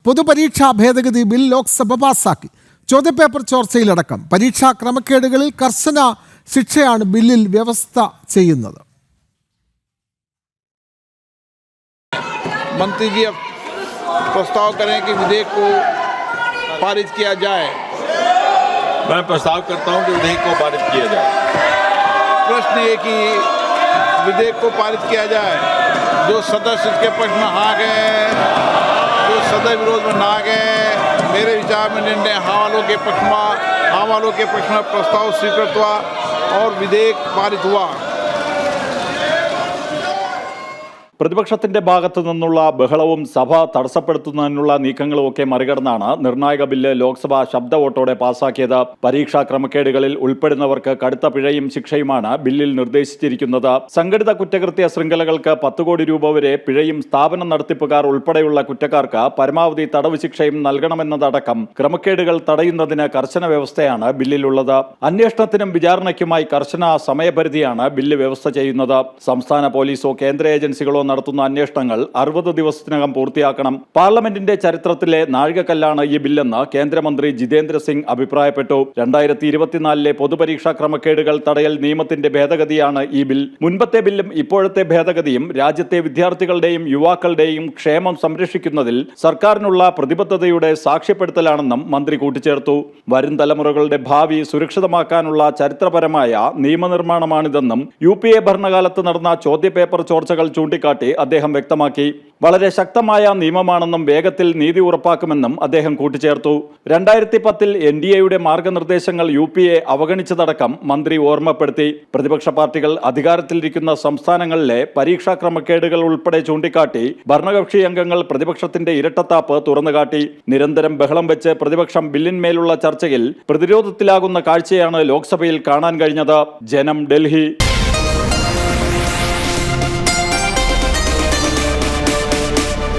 പൊതുപരീക്ഷാ ഭേദഗതി ബിൽ ലോക്സഭ പാസാക്കി. ചോദ്യപേപ്പർ ചോർച്ചയിലടക്കം പരീക്ഷാ ക്രമക്കേടുകളിൽ കർശന ശിക്ഷയാണ് ബില്ലിൽ വ്യവസ്ഥ ചെയ്യുന്നത്. मंत्री जी अब प्रस्ताव करें कि विधेयक को पारित किया जाए। मैं प्रस्ताव करता हूं कि विधेयक को पारित किया जाए। प्रश्न ये कि विधेयक को पारित किया जाए। जो सदस्य इसके पक्ष में हाँ गए, जो सदस्य विरोध में ना गए, मेरे विचार में निर्णय हाँ वालों के पक्ष में प्रस्ताव स्वीकृत हुआ और विधेयक पारित हुआ। പ്രതിപക്ഷത്തിന്റെ ഭാഗത്തു നിന്നുള്ള ബഹളവും സഭ തടസ്സപ്പെടുത്തുന്നതിനുള്ള നീക്കങ്ങളുമൊക്കെ മറികടന്നാണ് നിർണായക ബില്ല് ലോക്സഭ ശബ്ദ വോട്ടോടെ പാസാക്കിയത്. പരീക്ഷാ ക്രമക്കേടുകളിൽ ഉൾപ്പെടുന്നവർക്ക് കടുത്ത പിഴയും ശിക്ഷയുമാണ് ബില്ലിൽ നിർദ്ദേശിച്ചിരിക്കുന്നത്. സംഘടിത കുറ്റകൃത്യ ശൃംഖലകൾക്ക് 10 കോടി രൂപ വരെ പിഴയും സ്ഥാപന നടത്തിപ്പുകാർ ഉൾപ്പെടെയുള്ള കുറ്റക്കാർക്ക് പരമാവധി തടവ് ശിക്ഷയും നൽകണമെന്നതടക്കം ക്രമക്കേടുകൾ തടയുന്നതിന് കർശന വ്യവസ്ഥയാണ് ബില്ലിലുള്ളത്. അന്വേഷണത്തിനും വിചാരണയ്ക്കുമായി കർശന സമയപരിധിയാണ് ബില്ല് വ്യവസ്ഥ ചെയ്യുന്നത്. സംസ്ഥാന പോലീസോ കേന്ദ്ര ഏജൻസികളോ നടത്തുന്ന അന്വേഷണങ്ങൾ 60 ദിവസത്തിനകം പൂർത്തിയാക്കണം. പാർലമെന്റിന്റെ ചരിത്രത്തിലെ നാഴികക്കല്ലാണ് ഈ ബില്ലെന്ന് കേന്ദ്രമന്ത്രി ജിതേന്ദ്ര സിംഗ് അഭിപ്രായപ്പെട്ടു. 2024 പൊതുപരീക്ഷാ ക്രമക്കേടുകൾ തടയൽ നിയമത്തിന്റെ ഭേദഗതിയാണ് ഈ ബിൽ. മുൻപത്തെ ബില്ലും ഇപ്പോഴത്തെ ഭേദഗതിയും രാജ്യത്തെ വിദ്യാർത്ഥികളുടെയും യുവാക്കളുടെയും ക്ഷേമം സംരക്ഷിക്കുന്നതിൽ സർക്കാരിനുള്ള പ്രതിബദ്ധതയുടെ സാക്ഷ്യപ്പെടുത്തലാണെന്നും മന്ത്രി കൂട്ടിച്ചേർത്തു. വരും തലമുറകളുടെ ഭാവി സുരക്ഷിതമാക്കാനുള്ള ചരിത്രപരമായ നിയമനിർമ്മാണമാണിതെന്നും UPA ഭരണകാലത്ത് നടന്ന ചോദ്യപേപ്പർ ചോർച്ചകൾ ചൂണ്ടിക്കാട്ടി അദ്ദേഹം വ്യക്തമാക്കി. വളരെ ശക്തമായ നിയമമാണെന്നും വേഗത്തിൽ നീതി ഉറപ്പാക്കുമെന്നും അദ്ദേഹം കൂട്ടിച്ചേർത്തു. 2010 NDAയുടെ മാർഗനിർദ്ദേശങ്ങൾ UPA അവഗണിച്ചതടക്കം മന്ത്രി ഓർമ്മപ്പെടുത്തി. പ്രതിപക്ഷ പാർട്ടികൾ അധികാരത്തിലിരിക്കുന്ന സംസ്ഥാനങ്ങളിലെ പരീക്ഷാ ക്രമക്കേടുകൾ ഉൾപ്പെടെ ചൂണ്ടിക്കാട്ടി ഭരണകക്ഷി അംഗങ്ങൾ പ്രതിപക്ഷത്തിന്റെ ഇരട്ടത്താപ്പ് തുറന്നുകാട്ടി. നിരന്തരം ബഹളം വെച്ച് പ്രതിപക്ഷം ബില്ലിന്മേലുള്ള ചർച്ചയിൽ പ്രതിരോധത്തിലാകുന്ന കാഴ്ചയാണ് ലോക്സഭയിൽ കാണാൻ കഴിഞ്ഞത്. ജനം, ഡൽഹി.